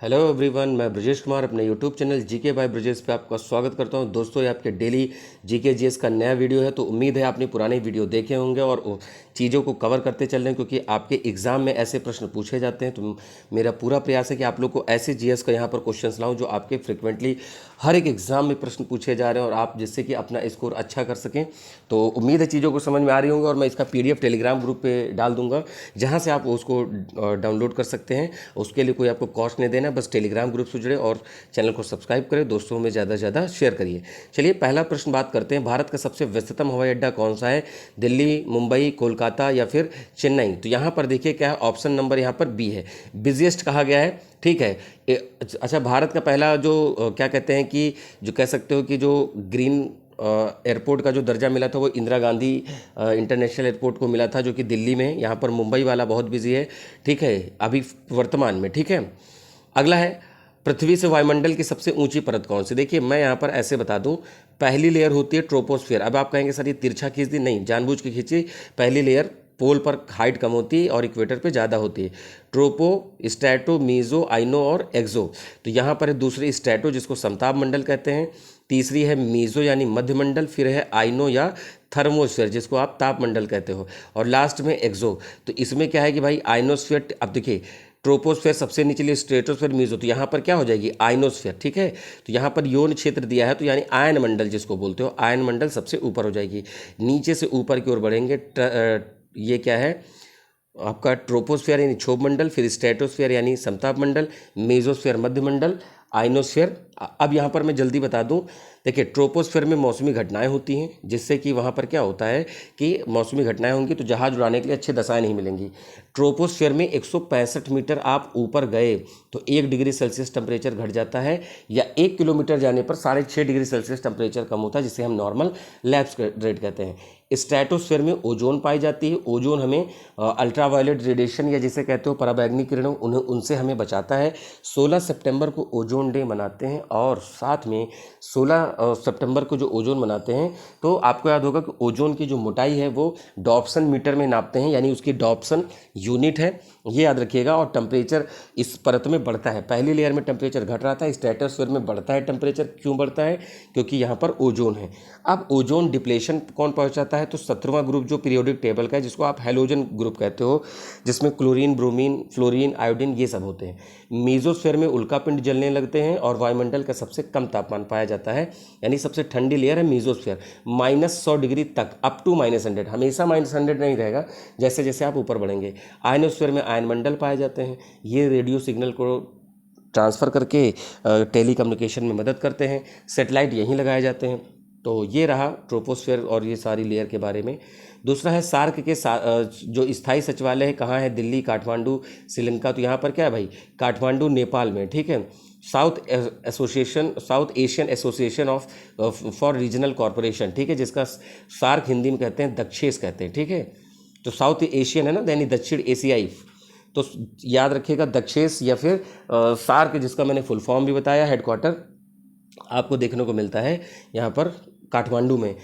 Hello everyone, मैं ब्रजेश कुमार अपने YouTube channel GK by Brajesh पे आपका स्वागत करता हूं। दोस्तों, ये आपके डेली जीके जीएस का नया वीडियो है। तो उम्मीद है आपने पुराने वीडियो देखे होंगे और चीज़ों को कवर करते चल रहे हैं, क्योंकि आपके एग्ज़ाम में ऐसे प्रश्न पूछे जाते हैं। तो मेरा पूरा प्रयास है कि आप लोग को ऐसे जीएस का यहाँ पर क्वेश्चंस लाऊं जो आपके फ्रिक्वेंटली हर एक एग्ज़ाम में प्रश्न पूछे जा रहे हैं और आप जिससे कि अपना स्कोर अच्छा कर सकें। तो उम्मीद है चीज़ों को समझ में आ रही होंगी और मैं इसका PDF टेलीग्राम ग्रुप पे डाल दूंगा, जहाँ से आप उसको डाउनलोड कर सकते हैं। उसके लिए कोई आपको कॉस्ट नहीं देना, बस टेलीग्राम ग्रुप से जुड़े और चैनल को सब्सक्राइब करें, दोस्तों में ज़्यादा से ज़्यादा शेयर करिए। चलिए, पहला प्रश्न बात करते हैं। भारत का सबसे व्यस्ततम हवाई अड्डा कौन सा है? दिल्ली, मुंबई, कोलकाता या फिर चेन्नई? तो यहाँ पर देखिए क्या है, ऑप्शन नंबर यहाँ पर बी है, बिजिएस्ट कहा गया है। ठीक है। अच्छा, भारत का पहला जो क्या कहते हैं कि जो कह सकते हो कि जो ग्रीन एयरपोर्ट का जो दर्जा मिला था वो इंदिरा गांधी इंटरनेशनल एयरपोर्ट को मिला था, जो कि दिल्ली में। यहाँ पर मुंबई वाला बहुत बिजी है, ठीक है, अभी वर्तमान में। ठीक है। अगला है, पृथ्वी से वायुमंडल की सबसे ऊंची परत कौन सी? देखिए, मैं यहाँ पर ऐसे बता दूं, पहली लेयर होती है ट्रोपोस्फियर। अब आप कहेंगे सर ये तिरछा खींच दी, नहीं, जानबूझ के खींची। पहली लेयर पोल पर हाइट कम होती है और इक्वेटर पे ज़्यादा होती है। ट्रोपो, स्ट्रैटो, मीजो, आइनो और एक्सो। तो यहाँ पर है दूसरी स्ट्रैटो, जिसको समताप मंडल कहते हैं। तीसरी है मीजो यानी मध्यमंडल। फिर है आइनो या थर्मोस्फीयर, जिसको आप तापमंडल कहते हो। और लास्ट में एक्सो। तो इसमें क्या है कि भाई आइनोस्फीयर, अब देखिए ट्रोपोस्फीयर सबसे निचली, स्ट्रेटोस्फीयर, मीजो, तो यहाँ पर क्या हो जाएगी? आइनोस्फीयर। ठीक है। तो यहाँ पर यौन क्षेत्र दिया है, तो यानी आयन मंडल जिसको बोलते हो, आयन मंडल सबसे ऊपर हो जाएगी। नीचे से ऊपर की ओर बढ़ेंगे, ये क्या है आपका? ट्रोपोस्फीयर यानी क्षोभ मंडल, फिर स्ट्रेटोस्फीयर यानी समताप मंडल, मेजोस्फीयर मध्यमंडल, आइनोस्फीयर। अब यहाँ पर मैं जल्दी बता दूं, देखिए ट्रोपोस्फीयर में मौसमी घटनाएं होती हैं, जिससे कि वहाँ पर क्या होता है कि मौसमी घटनाएं होंगी तो जहाज उड़ाने के लिए अच्छी दशाएं नहीं मिलेंगी। ट्रोपोस्फीयर में 165 मीटर आप ऊपर गए तो 1 डिग्री सेल्सियस टेम्परेचर घट जाता है, या 1 किलोमीटर जाने पर 6.5 डिग्री सेल्सियस टेम्परेचर कम होता है, जिसे हम नॉर्मल लैप्स रेट कहते हैं। स्ट्रेटोस्फीयर में ओजोन पाई जाती है। ओजोन हमें अल्ट्रावायलेट रेडिएशन या जिसे कहते हो पराबैंगनी किरणों, उनसे हमें बचाता है। 16 सितंबर को ओजोन डे मनाते हैं, और साथ में 16 सितंबर को जो ओजोन मनाते हैं, तो आपको याद होगा कि ओजोन की जो मोटाई है वो डॉप्सन मीटर में नापते हैं, यानी उसकी डॉप्सन यूनिट है, ये याद रखिएगा। और टेम्परेचर इस परत में बढ़ता है। पहली लेयर में टेम्परेचर घट रहा था, स्ट्रेटोस्फीयर में बढ़ता है टेम्परेचर। क्यों बढ़ता है? क्योंकि यहाँ पर ओजोन है। अब ओजोन डिप्लेशन कौन पहुँचाता है? तो 17वां ग्रुप जो पीरियोडिक टेबल का है, जिसको आप हैलोजन ग्रुप कहते हो, जिसमें क्लोरीन, ब्रोमीन, फ्लोरीन, आयोडीन ये सब होते हैं। मीजोस्फीयर में उल्कापिंड जलने लगते हैं और वायुमंडल का सबसे कम तापमान पाया जाता है, यानी सबसे ठंडी लेयर है मीजोस्फीयर। -100 डिग्री तक, अप टू -100, हमेशा -100 नहीं रहेगा, जैसे जैसे आप ऊपर बढ़ेंगे। आयनोस्फीयर में आयन मंडल पाए जाते हैं, ये रेडियो सिग्नल को ट्रांसफ़र करके टेली कम्युनिकेशन में मदद करते हैं। सैटेलाइट यहीं लगाए जाते हैं। तो ये रहा ट्रोपोस्फीयर और ये सारी लेयर के बारे में। दूसरा है सार्क के जो स्थायी सचिवालय है कहाँ है? दिल्ली, काठमांडू, श्रीलंका। तो यहाँ पर क्या है भाई? काठमांडू नेपाल में। ठीक है। South Asian association of for regional corporation, ठीक है, जिसका सार्क हिंदी में कहते हैं, दक्षेस कहते हैं। ठीक है। तो साउथ एशियन है ना, यानी दक्षिण एशियाई, तो याद रखिएगा दक्षेस या फिर सार्क, जिसका मैंने फुल फॉर्म भी बताया। हेडक्वार्टर आपको देखने को मिलता है यहाँ पर काठमांडू में।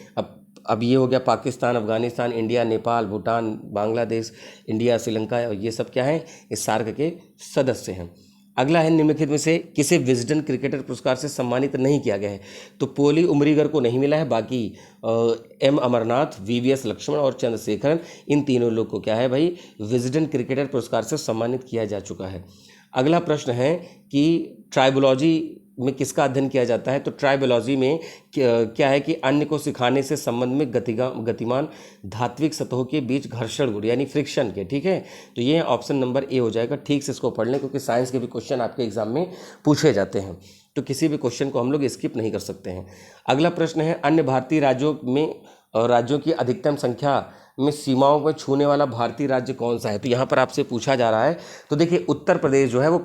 अब ये हो गया पाकिस्तान, अफगानिस्तान, इंडिया, नेपाल, भूटान, बांग्लादेश, इंडिया, श्रीलंका, और ये सब क्या है? इस सार्क के सदस्य हैं। अगला है, निम्नलिखित में से किसे विजडन क्रिकेटर पुरस्कार से सम्मानित नहीं किया गया है? तो पोली उमरीगर को नहीं मिला है, बाकी M अमरनाथ, VVS लक्ष्मण और चंद्रशेखरन, इन तीनों लोग को क्या है भाई? विजडन क्रिकेटर पुरस्कार से सम्मानित किया जा चुका है। अगला प्रश्न है कि ट्राइबोलॉजी में किसका अध्ययन किया जाता है? तो ट्राइबोलॉजी में क्या है कि अन्य को सिखाने से संबंध में गतिमान धात्विक सतहों के बीच घर्षण गुण यानी फ्रिक्शन के। ठीक है। तो ये ऑप्शन नंबर ए हो जाएगा। ठीक से इसको पढ़ लें, क्योंकि साइंस के भी क्वेश्चन आपके एग्जाम में पूछे जाते हैं, तो किसी भी क्वेश्चन को हम लोग स्किप नहीं कर सकते हैं। अगला प्रश्न है, अन्य भारतीय राज्यों की अधिकतम संख्या में सीमाओं को छूने वाला भारतीय राज्य कौन सा है? तो यहाँ पर आपसे पूछा जा रहा है। तो देखिए, उत्तर प्रदेश जो है वो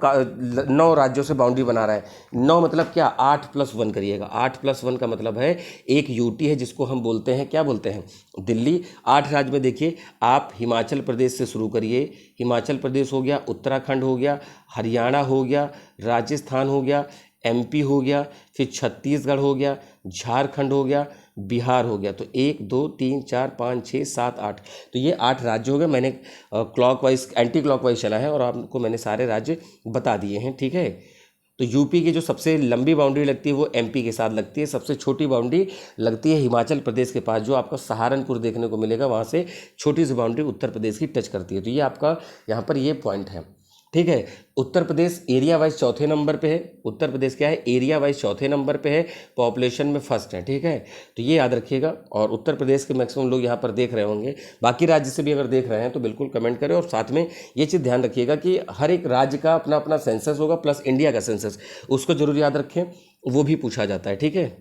9 राज्यों से बाउंड्री बना रहा है। 9 मतलब क्या? 8+1 करिएगा। 8+1 का मतलब है एक यूटी है, जिसको हम बोलते हैं, क्या बोलते हैं? दिल्ली। 8 राज्य में देखिए, आप हिमाचल प्रदेश से शुरू करिए। हिमाचल प्रदेश हो गया, उत्तराखंड हो गया, हरियाणा हो गया, राजस्थान हो गया, MP हो गया, फिर छत्तीसगढ़ हो गया, झारखंड हो गया, बिहार हो गया। तो 1 2 3 4 5 6 7 8, तो ये 8 राज्य हो गए। मैंने क्लॉकवाइज एंटी क्लॉकवाइज चला है और आपको मैंने सारे राज्य बता दिए हैं। ठीक है। तो यूपी की जो सबसे लंबी बाउंड्री लगती है वो एमपी के साथ लगती है, सबसे छोटी बाउंड्री लगती है हिमाचल प्रदेश के पास, जो आपका सहारनपुर देखने को मिलेगा, वहाँ से छोटी सी बाउंड्री उत्तर प्रदेश की टच करती है। तो ये आपका यहाँ पर ये पॉइंट है, ठीक है। उत्तर प्रदेश एरिया वाइज चौथे नंबर पे है, उत्तर प्रदेश क्या है, एरिया वाइज चौथे नंबर पे है, पॉपुलेशन में फर्स्ट है, ठीक है। तो ये याद रखिएगा, और उत्तर प्रदेश के मैक्सिमम लोग यहाँ पर देख रहे होंगे, बाकी राज्य से भी अगर देख रहे हैं तो बिल्कुल कमेंट करें। और साथ में ये चीज़ ध्यान रखिएगा कि हर एक राज्य का अपना अपना सेंसस होगा, प्लस इंडिया का सेंसस, उसको जरूर याद रखें, वो भी पूछा जाता है, ठीक है।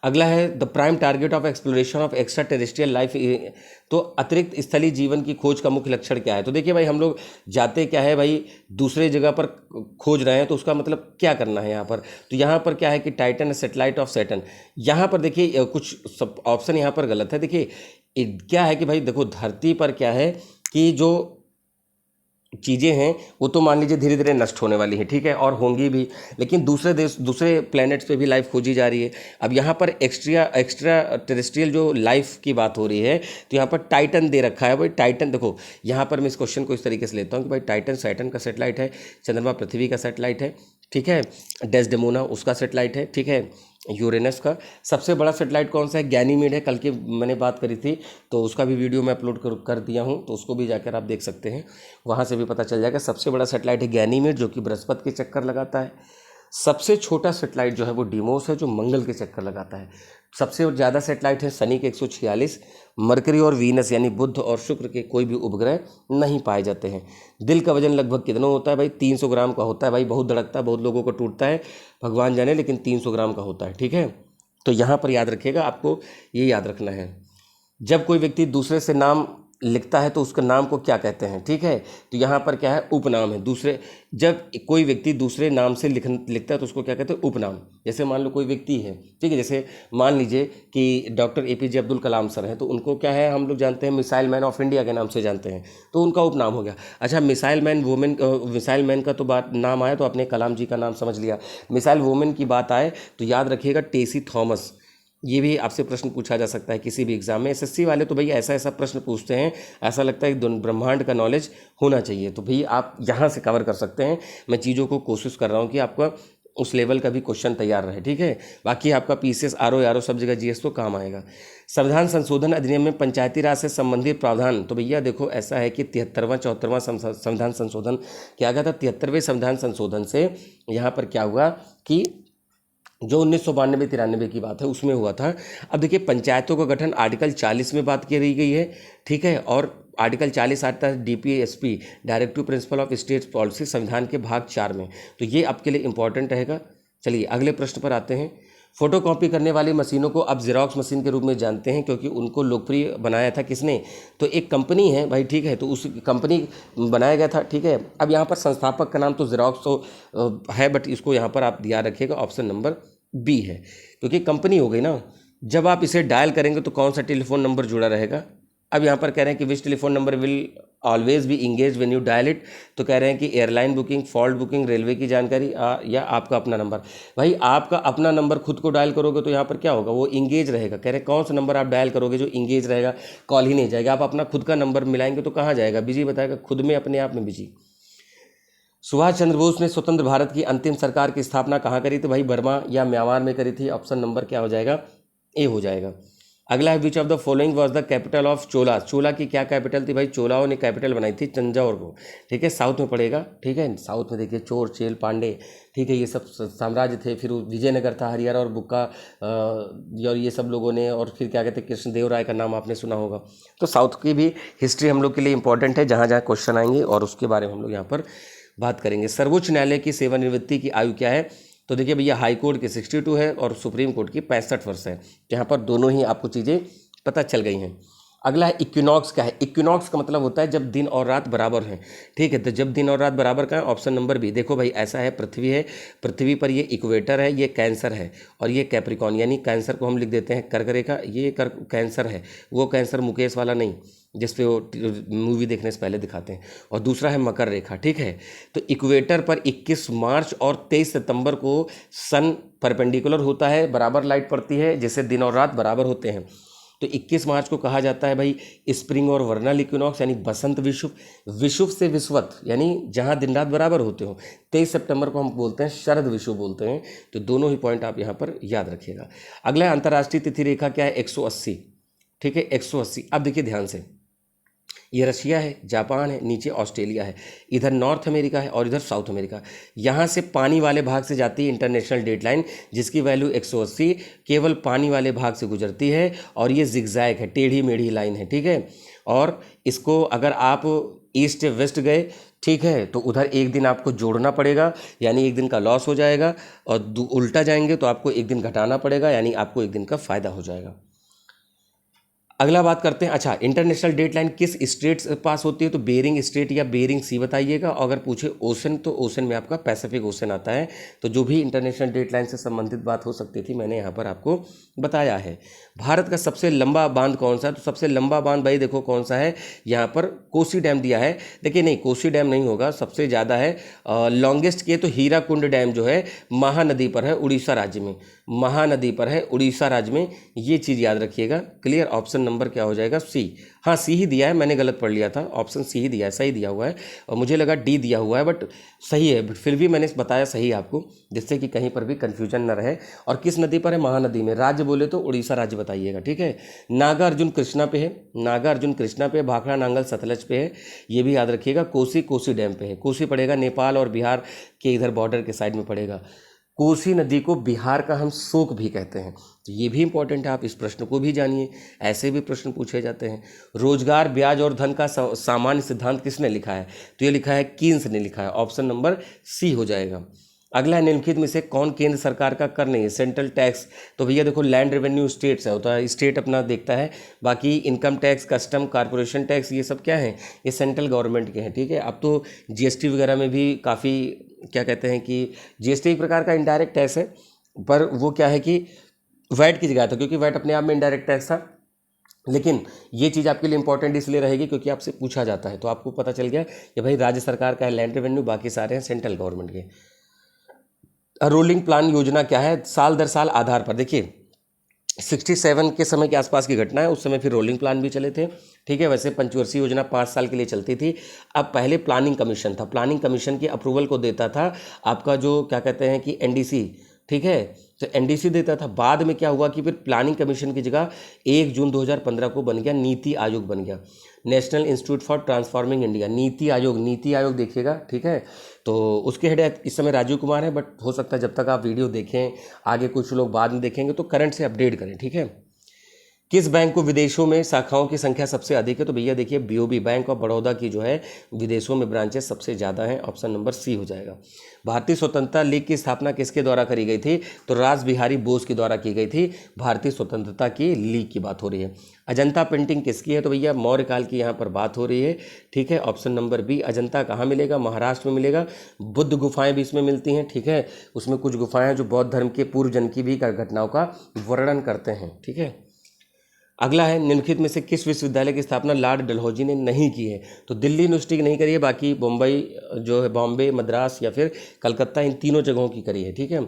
अगला है the prime target of exploration of extra terrestrial life, तो अतिरिक्त स्थलीय जीवन की खोज का मुख्य लक्षण क्या है। तो देखिए भाई, हम लोग जाते क्या है भाई, दूसरे जगह पर खोज रहे हैं, तो उसका मतलब क्या करना है यहाँ पर। तो यहाँ पर क्या है कि टाइटन सैटेलाइट ऑफ सैटर्न, यहाँ पर देखिए कुछ सब ऑप्शन यहाँ पर गलत है। देखिए क्या है कि भाई देखो, धरती पर क्या है कि जो चीज़ें हैं वो तो मान लीजिए धीरे धीरे नष्ट होने वाली हैं, ठीक है, और होंगी भी, लेकिन दूसरे देश, दूसरे प्लैनेट्स पे भी लाइफ खोजी जा रही है। अब यहाँ पर एक्स्ट्रा टेरेस्ट्रियल जो लाइफ की बात हो रही है, तो यहाँ पर टाइटन दे रखा है। भाई टाइटन देखो, यहाँ पर मैं इस क्वेश्चन को इस तरीके से लेता हूँ कि भाई टाइटन सैटर्न का सैटेलाइट है, चंद्रमा पृथ्वी का सैटेलाइट है, ठीक है, डेस्डेमोना उसका सैटेलाइट है, ठीक है, यूरेनस का। सबसे बड़ा सैटेलाइट कौन सा है, गैनीमेड है, कल की मैंने बात करी थी, तो उसका भी वीडियो मैं अपलोड कर दिया हूँ, तो उसको भी जाकर आप देख सकते हैं, वहाँ से भी पता चल जाएगा। सबसे बड़ा सैटेलाइट है गैनीमेड, जो कि बृहस्पति के चक्कर लगाता है। सबसे छोटा सैटेलाइट जो है वो डिमोस है, जो मंगल के चक्कर लगाता है। सबसे ज़्यादा सैटेलाइट है शनि के 146, मरकरी और वीनस यानी बुध और शुक्र के कोई भी उपग्रह नहीं पाए जाते हैं। दिल का वजन लगभग कितना होता है भाई, 300 ग्राम का होता है। भाई बहुत धड़कता है, बहुत लोगों को टूटता है, भगवान जाने, लेकिन 300 ग्राम का होता है, ठीक है। तो यहाँ पर याद रखिएगा, आपको ये याद रखना है। जब कोई व्यक्ति दूसरे से नाम लिखता है तो उसका नाम को क्या कहते हैं, ठीक है। तो यहाँ पर क्या है, उपनाम है। दूसरे, जब कोई व्यक्ति दूसरे नाम से लिखता है तो उसको क्या कहते हैं, उपनाम। जैसे मान लो कोई व्यक्ति है, ठीक है, जैसे मान लीजिए कि doctor APJ Abdul Kalam sir हैं, तो उनको क्या है, हम लोग जानते हैं मिसाइल मैन ऑफ इंडिया के नाम से जानते हैं, तो उनका उपनाम हो गया। अच्छा, मिसाइल मैन का तो बात नाम आया तो आपने कलाम जी का नाम समझ लिया। मिसाइल वुमेन की बात आए तो याद रखिएगा टेसी थॉमस। ये भी आपसे प्रश्न पूछा जा सकता है किसी भी एग्जाम में। एसएससी वाले तो भैया ऐसा ऐसा प्रश्न पूछते हैं, ऐसा लगता है कि ब्रह्मांड का नॉलेज होना चाहिए, तो भैया आप यहाँ से कवर कर सकते हैं। मैं चीज़ों को कोशिश कर रहा हूँ कि आपका उस लेवल का भी क्वेश्चन तैयार रहे, ठीक है। बाकी आपका पीसीएस आरओ सब जगह जीएस तो काम आएगा। संविधान संशोधन अधिनियम में पंचायती राज से संबंधित प्रावधान, तो भैया देखो ऐसा है कि 73वां 74वां संविधान संशोधन क्या गया था, 73वें संविधान संशोधन से यहाँ पर क्या हुआ कि जो 1992-93 की बात है उसमें हुआ था। अब देखिए, पंचायतों का गठन आर्टिकल 40 में बात की गई है, ठीक है, और आर्टिकल 40 आता है DPSP, directive principle of state policy, संविधान के भाग 4 में, तो ये आपके लिए इंपॉर्टेंट रहेगा। चलिए अगले प्रश्न पर आते हैं। फोटोकॉपी करने वाली मशीनों को अब जेरोक्स मशीन के रूप में जानते हैं, क्योंकि उनको लोकप्रिय बनाया था किसने, तो एक कंपनी है भाई, ठीक है, तो उस कंपनी बनाया गया था, ठीक है। अब यहाँ पर संस्थापक का नाम तो जेरोक्स तो है, बट इसको यहाँ पर आप याद रखिएगा, ऑप्शन नंबर बी है, क्योंकि कंपनी हो गई ना। जब आप इसे डायल करेंगे तो कौन सा टेलीफोन नंबर जुड़ा रहेगा। अब यहाँ पर कह रहे हैं कि which telephone number will always be engaged when you dial it, तो कह रहे हैं कि airline booking, fault booking, railway की जानकारी या आपका अपना नंबर। भाई आपका अपना नंबर खुद को डायल करोगे तो यहाँ पर क्या होगा, वो इंगेज रहेगा। कह रहे हैं कौन सा नंबर आप डायल करोगे जो इंगेज रहेगा, कॉल ही नहीं जाएगा। आप अपना खुद का नंबर मिलाएंगे तो कहाँ जाएगा, बिजी बताएगा, खुद में अपने आप में बिजी। सुभाष चंद्र बोस ने स्वतंत्र भारत की अंतिम सरकार की स्थापना कहाँ करी थी, भाई बर्मा या म्यांमार में करी थी। ऑप्शन नंबर क्या हो जाएगा, ए हो जाएगा। अगला है which of the following was the capital of Chola. Chola की क्या कैपिटल थी, भाई चोलाओं ने कैपिटल बनाई थी तंजौर को, ठीक है, साउथ में पड़ेगा, ठीक है। साउथ में देखिए चोर चेल पांडे, ठीक है, ये सब साम्राज्य थे। फिर विजयनगर था, हरियाणा और बुक्का और ये सब लोगों ने, और फिर क्या कहते हैं कृष्णदेव राय का नाम आपने सुना होगा। तो साउथ की भी हिस्ट्री हम लोग के लिए इंपॉर्टेंट है, जहाँ जहाँ क्वेश्चन आएंगे और उसके बारे में हम लोग यहाँ पर बात करेंगे। सर्वोच्च न्यायालय की सेवानिवृत्ति की आयु क्या है, तो देखिए भैया हाई कोर्ट की 62 है और सुप्रीम कोर्ट की 65 वर्ष है। यहाँ पर दोनों ही आपको चीज़ें पता चल गई हैं। अगला है इक्विनॉक्स क्या है। इक्विनॉक्स का मतलब होता है जब दिन और रात बराबर हैं, ठीक है। तो जब दिन और रात बराबर का है, ऑप्शन नंबर बी। देखो भाई ऐसा है, पृथ्वी है, पृथ्वी पर ये इक्वेटर है, ये कैंसर है, और ये कैप्रिकॉन, यानी कैंसर को हम लिख देते हैं कर्क रेखा, ये कैंसर है, वो कैंसर मुकेश वाला नहीं जिस पे वो मूवी देखने से पहले दिखाते हैं, और दूसरा है मकर रेखा, ठीक है। तो इक्वेटर पर 21 मार्च और 23 सितंबर को सन परपेंडिकुलर होता है, बराबर लाइट पड़ती है, जिससे दिन और रात बराबर होते हैं। तो 21 मार्च को कहा जाता है भाई स्प्रिंग और वर्नल इक्विनॉक्स यानी बसंत विषुव। विषुव से विषुवत यानी जहाँ दिन रात बराबर होते हो। 23 सितंबर को हम बोलते हैं शरद विषुव बोलते हैं। तो दोनों ही पॉइंट आप यहाँ पर याद रखिएगा। अगला अंतर्राष्ट्रीय तिथि रेखा क्या है? 180। ठीक है, 180। अब देखिए ध्यान से, ये रशिया है, जापान है, नीचे ऑस्ट्रेलिया है, इधर नॉर्थ अमेरिका है और इधर साउथ अमेरिका। यहाँ से पानी वाले भाग से जाती है इंटरनेशनल डेट लाइन जिसकी वैल्यू 180 केवल पानी वाले भाग से गुजरती है और ये जिगजैग है, टेढ़ी मेढ़ी लाइन है। ठीक है, और इसको अगर आप ईस्ट वेस्ट गए, ठीक है, तो उधर एक दिन आपको जोड़ना पड़ेगा यानी एक दिन का लॉस हो जाएगा, और उल्टा जाएंगे तो आपको एक दिन घटाना पड़ेगा यानी आपको एक दिन का फायदा हो जाएगा। अगला बात करते हैं, अच्छा इंटरनेशनल डेट लाइन किस स्टेट से पास होती है? तो बेरिंग स्टेट या बेरिंग सी बताइएगा। अगर पूछे ओशन तो ओशन में आपका पैसिफिक ओशन आता है। तो जो भी इंटरनेशनल डेट लाइन से संबंधित बात हो सकती थी मैंने यहाँ पर आपको बताया है। भारत का सबसे लंबा बांध कौन सा है? तो सबसे लंबा बांध भाई देखो कौन सा है, यहाँ पर कोसी डैम दिया है। देखिए नहीं, कोसी डैम नहीं होगा, सबसे ज़्यादा है लॉन्गेस्ट के तो हीराकुंड डैम जो है महानदी पर है उड़ीसा राज्य में, महानदी पर है उड़ीसा राज्य में। ये चीज़ याद रखिएगा। क्लियर, ऑप्शन नंबर क्या हो जाएगा? सी। हाँ सी ही दिया है, मैंने गलत पढ़ लिया था, ऑप्शन सी ही दिया है, सही दिया हुआ है। और मुझे लगा डी दिया हुआ है बट सही है, बट फिर भी मैंने बताया सही आपको जिससे कि कहीं पर भी कन्फ्यूजन न रहे। और किस नदी पर है? महानदी में। राज्य बोले तो उड़ीसा राज्य बताइएगा। ठीक है, नागार्जुन कृष्णा पे है, नागार्जुन कृष्णा पे, भाखड़ा नांगल सतलज पे है, ये भी याद रखिएगा। कोसी कोसी डैम पे है, कोसी पड़ेगा नेपाल और बिहार के इधर बॉर्डर के साइड में पड़ेगा। कोसी नदी को बिहार का हम शोक भी कहते हैं, तो ये भी इंपॉर्टेंट है, आप इस प्रश्न को भी जानिए, ऐसे भी प्रश्न पूछे जाते हैं। रोजगार, ब्याज और धन का सामान्य सिद्धांत किसने लिखा है? तो ये लिखा है कीन्स ने लिखा है, ऑप्शन नंबर सी हो जाएगा। अगला है निम्नलिखित में से कौन केंद्र सरकार का कर नहीं है? सेंट्रल टैक्स, तो भैया देखो लैंड रेवेन्यू स्टेट से होता है, स्टेट अपना देखता है। बाकी income tax, custom, corporation tax, ये सब क्या है? ये सेंट्रल गवर्नमेंट के हैं। ठीक है, अब तो जीएसटी वगैरह में भी काफ़ी क्या कहते हैं कि जीएसटी एक प्रकार का इनडायरेक्ट टैक्स है, पर वो क्या है कि वैट की जगह था, क्योंकि वैट अपने आप में इनडायरेक्ट टैक्स था। लेकिन ये चीज़ आपके लिए इंपॉर्टेंट इसलिए रहेगी क्योंकि आपसे पूछा जाता है, तो आपको पता चल गया कि भाई राज्य सरकार का है लैंड रेवेन्यू, बाकी सारे हैं सेंट्रल गवर्नमेंट के। रोलिंग प्लान योजना क्या है? साल दर साल आधार पर। देखिए 67 के समय के आसपास की घटना है, उस समय फिर रोलिंग प्लान भी चले थे। ठीक है, वैसे पंचवर्षीय योजना 5 साल के लिए चलती थी। अब पहले प्लानिंग कमीशन था, प्लानिंग कमीशन की अप्रूवल को देता था आपका जो क्या कहते हैं कि एनडीसी। ठीक है, तो एनडीसी देता था। बाद में क्या हुआ कि फिर प्लानिंग कमीशन की जगह 1 जून 2015 को बन गया नीति आयोग, बन गया national institute for transforming India, NITI Aayog. NITI Aayog देखिएगा। ठीक है, तो उसके हेड इस समय राजीव कुमार है, बट हो सकता है जब तक आप वीडियो देखें, आगे कुछ लोग बाद में देखेंगे, तो करंट से अपडेट करें। ठीक है, किस बैंक को विदेशों में शाखाओं की संख्या सबसे अधिक है? तो भैया देखिए बीओबी, बैंक ऑफ बड़ौदा की जो है विदेशों में ब्रांचेस सबसे ज़्यादा हैं, ऑप्शन नंबर सी हो जाएगा। भारतीय स्वतंत्रता लीग की स्थापना किसके द्वारा करी गई थी? तो रास बिहारी बोस के द्वारा की गई थी। भारतीय स्वतंत्रता की लीग की बात हो रही है। अजंता पेंटिंग किसकी है? तो भैया मौर्य काल की यहाँ पर बात हो रही है। ठीक है, ऑप्शन नंबर बी। अजंता कहाँ मिलेगा? महाराष्ट्र में मिलेगा। बुद्ध गुफाएं भी इसमें मिलती हैं। ठीक है, उसमें कुछ गुफाएं हैं जो बौद्ध धर्म के पूर्व जन्म की भी घटनाओं का वर्णन करते हैं। ठीक है, अगला है निम्नलिखित में से किस विश्वविद्यालय की स्थापना लॉर्ड डलहौजी ने नहीं की है? तो दिल्ली यूनिवर्सिटी की नहीं करी है, बाकी मुंबई जो है, बॉम्बे, मद्रास या फिर कलकत्ता, इन तीनों जगहों की करी है। ठीक है,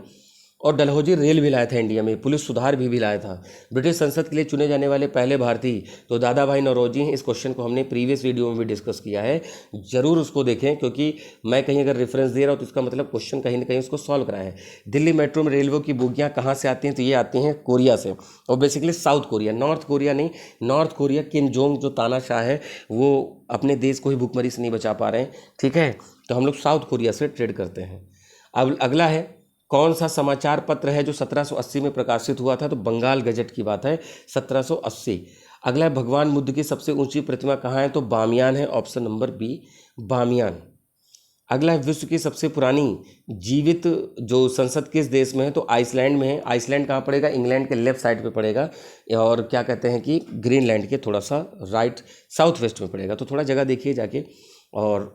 और डलहौजी रेल भी लाया था इंडिया में, पुलिस सुधार भी लाया था। ब्रिटिश संसद के लिए चुने जाने वाले पहले भारतीय तो दादा भाई नौरोजी हैं। इस क्वेश्चन को हमने प्रीवियस वीडियो में भी डिस्कस किया है, जरूर उसको देखें, क्योंकि मैं कहीं अगर रेफरेंस दे रहा हूँ तो इसका मतलब क्वेश्चन कहीं ना कहीं उसको सॉल्व कराया है। दिल्ली मेट्रो में रेलवे की बोगियाँ कहाँ से आती हैं? तो ये आती हैं कोरिया से, और basically south Korea, north Korea नहीं, नॉर्थ कोरिया। किम जोंग जो तानाशाह है वो अपने देश को ही भूखमरी से नहीं बचा पा रहे हैं। ठीक है, तो हम लोग साउथ कोरिया से ट्रेड करते हैं। अब अगला है कौन सा समाचार पत्र है जो 1780 में प्रकाशित हुआ था? तो बंगाल गजट की बात है, 1780। अगला है भगवान बुद्ध की सबसे ऊंची प्रतिमा कहाँ है? तो बामियान है, ऑप्शन नंबर बी बामियान। अगला है विश्व की सबसे पुरानी जीवित जो संसद किस देश में है? तो आइसलैंड में है। आइसलैंड कहाँ पड़ेगा? इंग्लैंड के लेफ्ट साइड पे पड़ेगा, और क्या कहते हैं कि ग्रीनलैंड के थोड़ा सा राइट साउथ वेस्ट में पड़ेगा। तो थोड़ा जगह देखिए जाके। और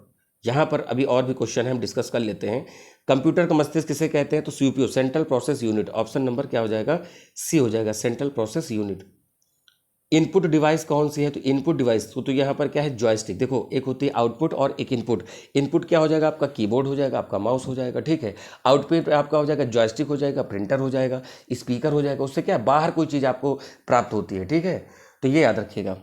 यहाँ पर अभी और भी क्वेश्चन हम डिस्कस कर लेते हैं। कंप्यूटर का मस्तिष्क किसे कहते हैं? तो CPU, central process unit. Option number क्या हो जाएगा? सी हो जाएगा, central process unit. Input device कौन सी है? तो इनपुट डिवाइस तो यहाँ पर क्या है? जॉयस्टिक। देखो एक होती है आउटपुट और एक इनपुट। इनपुट क्या हो जाएगा? आपका कीबोर्ड हो जाएगा, आपका माउस हो जाएगा। ठीक है, आउटपुट आपका हो जाएगा जॉयस्टिक हो जाएगा, प्रिंटर हो जाएगा, स्पीकर हो जाएगा। उससे क्या है? बाहर कोई चीज़ आपको प्राप्त होती है। ठीक है, तो ये याद रखिएगा।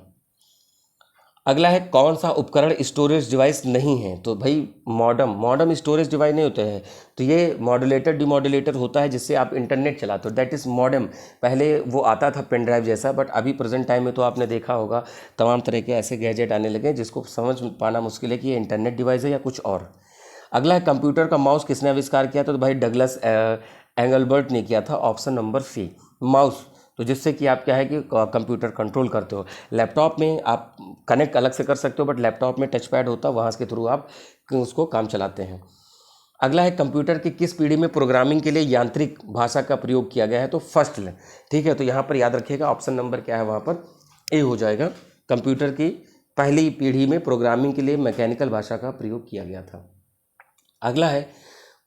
अगला है कौन सा उपकरण स्टोरेज डिवाइस नहीं है, तो भाई मॉडम स्टोरेज डिवाइस नहीं होते हैं, तो ये मॉड्यूलेटर डिमॉड्यूलेटर होता है जिससे आप इंटरनेट चलाते हो, दैट इज़ मॉडेम। पहले वो आता था पेन ड्राइव जैसा, बट अभी प्रेजेंट टाइम में तो आपने देखा होगा तमाम तरह के ऐसे गैजेट आने लगे जिसको समझ पाना मुश्किल है कि ये इंटरनेट डिवाइस है या कुछ और। अगला है कंप्यूटर का माउस किसने आविष्कार किया, तो भाई डगलस एंगलबर्ट ने किया था, ऑप्शन नंबर सी माउस। तो जिससे कि आप क्या है कि कंप्यूटर कंट्रोल करते हो। लैपटॉप में आप कनेक्ट अलग से कर सकते हो, बट लैपटॉप में टच पैड होता है, वहाँ के थ्रू आप उसको काम चलाते हैं। अगला है कंप्यूटर की किस पीढ़ी में प्रोग्रामिंग के लिए यांत्रिक भाषा का प्रयोग किया गया है, तो फर्स्ट। ठीक है, तो यहाँ पर याद रखिएगा ऑप्शन नंबर क्या है वहाँ पर, ए हो जाएगा। कंप्यूटर की पहली पीढ़ी में प्रोग्रामिंग के लिए मैकेनिकल भाषा का प्रयोग किया गया था। अगला है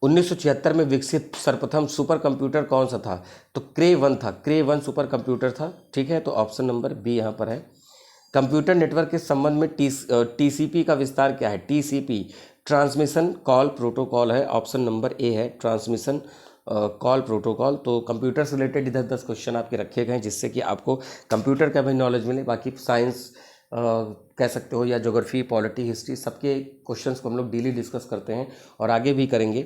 1976 में विकसित सर्वप्रथम सुपर कंप्यूटर कौन सा था, तो क्रे 1 था, क्रे 1 सुपर कंप्यूटर था। ठीक है, तो ऑप्शन नंबर बी यहाँ पर है। कंप्यूटर नेटवर्क के संबंध में टीसीपी का विस्तार क्या है, टीसीपी ट्रांसमिशन कॉल प्रोटोकॉल है, ऑप्शन नंबर ए है ट्रांसमिशन कॉल प्रोटोकॉल। तो कंप्यूटर से रिलेटेड इधर 10 क्वेश्चन आपके रखे गए हैं जिससे कि आपको कंप्यूटर का भी नॉलेज मिले। बाकी साइंस कह सकते हो या ज्योग्राफी, पॉलिटी, हिस्ट्री, सबके क्वेश्चंस को हम लोग डेली डिस्कस करते हैं और आगे भी करेंगे।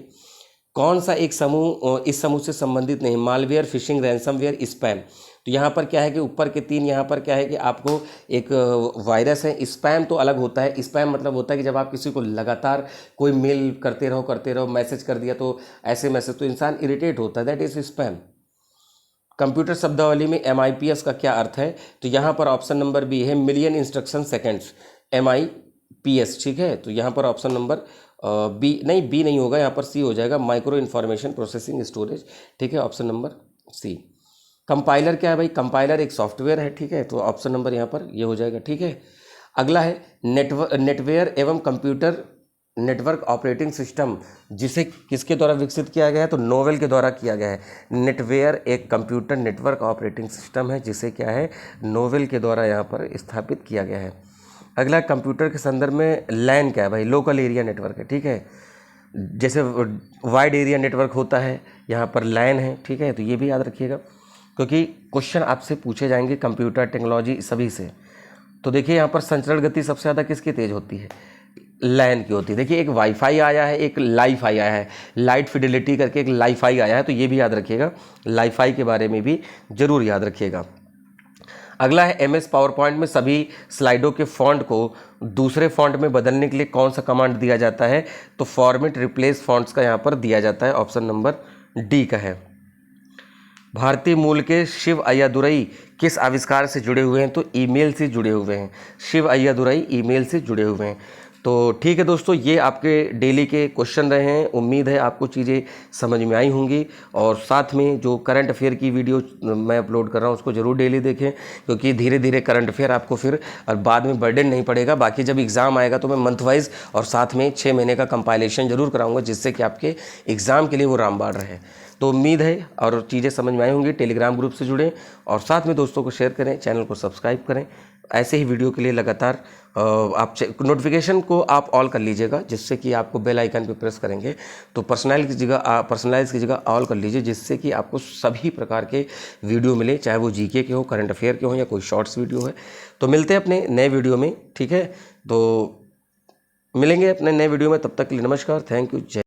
कौन सा एक समूह इस समूह से संबंधित नहीं, मालवेयर, फिशिंग, रैंसमवेयर, स्पैम। तो यहाँ पर क्या है कि ऊपर के 3 यहाँ पर क्या है कि आपको एक वायरस है। स्पैम तो अलग होता है, स्पैम मतलब होता है कि जब आप किसी को लगातार कोई मेल करते रहो, मैसेज कर दिया तो ऐसे मैसेज, तो इंसान इरिटेट होता है, दैट इज स्पैम। कंप्यूटर शब्दावली में MIPS का क्या अर्थ है, तो यहाँ पर ऑप्शन नंबर बी है मिलियन इंस्ट्रक्शन सेकेंड्स, MIPS। ठीक है, तो यहाँ पर ऑप्शन नंबर बी नहीं होगा, यहाँ पर सी हो जाएगा, माइक्रो इन्फॉर्मेशन प्रोसेसिंग स्टोरेज। ठीक है, ऑप्शन नंबर सी। कंपाइलर क्या है भाई, कंपाइलर एक सॉफ्टवेयर है। ठीक है, तो ऑप्शन नंबर यहाँ पर ये हो जाएगा। ठीक है, अगला है नेटवेयर एवं कंप्यूटर नेटवर्क ऑपरेटिंग सिस्टम, जिसे किसके द्वारा विकसित किया गया है, तो नोवेल के द्वारा किया गया है। नेटवेयर एक कंप्यूटर नेटवर्क ऑपरेटिंग सिस्टम है जिसे क्या है, नोवेल के द्वारा यहाँ पर स्थापित किया गया है। अगला कंप्यूटर के संदर्भ में लैन क्या है भाई, लोकल एरिया नेटवर्क है। ठीक है, जैसे वाइड एरिया नेटवर्क होता है, यहाँ पर लैन है। ठीक है, तो ये भी याद रखिएगा क्योंकि क्वेश्चन आपसे पूछे जाएंगे कंप्यूटर टेक्नोलॉजी सभी से। तो देखिए यहाँ पर संचरण गति सबसे ज़्यादा किसकी तेज होती है, लैन की होती है। देखिए एक वाईफाई आया है, एक लाईफाई आया है, लाइट फिडेलिटी करके एक लाईफाई आया है, तो ये भी याद रखिएगा, लाईफाई के बारे में भी जरूर याद रखिएगा। अगला है MS पावर पॉइंट में सभी स्लाइडों के फॉन्ट को दूसरे फॉन्ट में बदलने के लिए कौन सा कमांड दिया जाता है, तो फॉर्मेट रिप्लेस फॉन्ट्स का यहाँ पर दिया जाता है, ऑप्शन नंबर डी का है। भारतीय मूल के शिव अय्यादुरई किस आविष्कार से जुड़े हुए हैं, तो ईमेल से जुड़े हुए हैं। शिव अय्यादुरई ईमेल से जुड़े हुए हैं। तो ठीक है दोस्तों, ये आपके डेली के क्वेश्चन रहे हैं। उम्मीद है आपको चीज़ें समझ में आई होंगी, और साथ में जो करंट अफेयर की वीडियो मैं अपलोड कर रहा हूँ उसको ज़रूर डेली देखें, क्योंकि धीरे धीरे करंट अफेयर आपको फिर और बाद में बर्डन नहीं पड़ेगा। बाकी जब एग्ज़ाम आएगा तो मैं मंथ वाइज और साथ में 6 महीने का कंपाइलेशन ज़रूर कराऊंगा, जिससे कि आपके एग्ज़ाम के लिए वो रामबाण रहे। तो उम्मीद है और चीज़ें समझ में आई होंगी। टेलीग्राम ग्रुप से जुड़ें और साथ में दोस्तों को शेयर करें, चैनल को सब्सक्राइब करें। ऐसे ही वीडियो के लिए लगातार आप नोटिफिकेशन को आप ऑल कर लीजिएगा, जिससे कि आपको बेल आइकन पे प्रेस करेंगे तो पर्सनलाइज की जगह ऑल कर लीजिए, जिससे कि आपको सभी प्रकार के वीडियो मिले, चाहे वो जीके के हो, करंट अफेयर के हो या कोई शॉर्ट्स वीडियो है। तो मिलते हैं अपने नए वीडियो में। ठीक है, तो मिलेंगे अपने नए वीडियो में, तब तक के लिए नमस्कार, थैंक यू, जय।